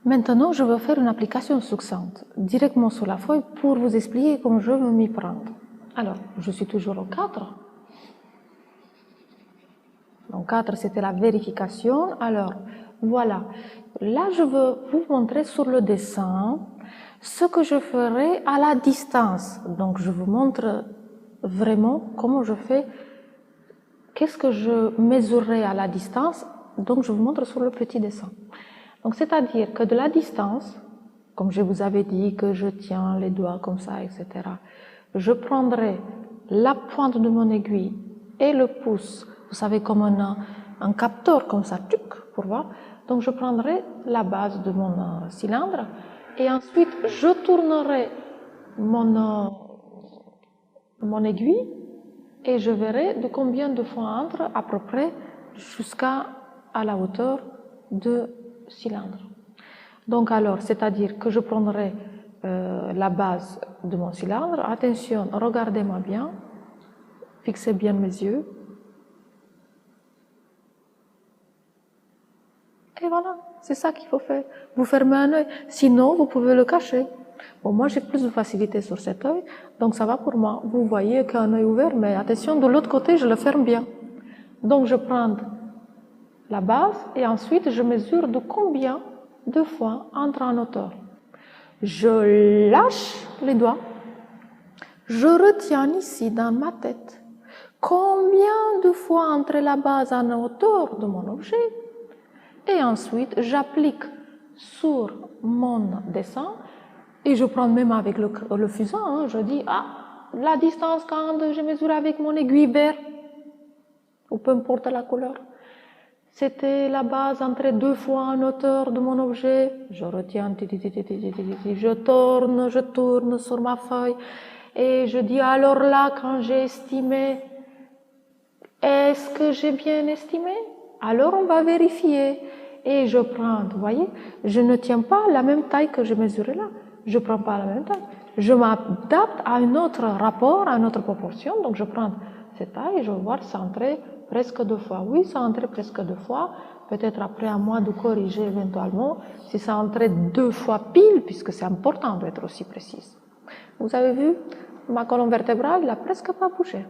Maintenant, je vais faire une application succincte directement sur la feuille pour vous expliquer comment je veux m'y prendre. Alors, je suis toujours au 4. Donc 4, c'était la vérification. Alors, voilà. Là, je veux vous montrer sur le dessin ce que je ferai à la distance. Donc, je vous montre vraiment comment je fais, qu'est-ce que je mesurerai à la distance. Donc, je vous montre sur le petit dessin. Donc, c'est-à-dire que de la distance, comme je vous avais dit que je tiens les doigts comme ça, etc., je prendrai la pointe de mon aiguille et le pouce, vous savez, comme un capteur comme ça, pour voir. Donc, je prendrai la base de mon cylindre et ensuite, je tournerai mon aiguille et je verrai de combien de fois entre à peu près jusqu'à la hauteur de cylindre. Donc alors, c'est-à-dire que je prendrai la base de mon cylindre. Attention, regardez-moi bien, fixez bien mes yeux. Et voilà, c'est ça qu'il faut faire. Vous fermez un œil, sinon vous pouvez le cacher. Bon, moi j'ai plus de facilité sur cet œil, donc ça va pour moi. Vous voyez qu'un œil ouvert, mais attention, de l'autre côté, je le ferme bien. Donc je prends la base et ensuite je mesure de combien de fois entre en hauteur. Je lâche les doigts, je retiens ici dans ma tête combien de fois entre la base en hauteur de mon objet et ensuite j'applique sur mon dessin et je prends même avec le fusain, je dis la distance quand je mesure avec mon aiguille verte ou peu importe la couleur. C'était la base entre 2 fois en hauteur de mon objet. Je retiens, je tourne sur ma feuille et je dis alors là, quand j'ai estimé, est-ce que j'ai bien estimé? Alors on va vérifier et je prends, vous voyez, je ne tiens pas la même taille que je mesurais là. Je ne prends pas la même taille. Je m'adapte à un autre rapport, à une autre proportion. Donc je prends cette taille et je vais voir centrer presque 2 fois. Oui, ça entrait presque 2 fois. Peut-être après à moi de corriger éventuellement si ça entrait 2 fois pile, puisque c'est important d'être aussi précise. Vous avez vu, ma colonne vertébrale, il n'a presque pas bougé.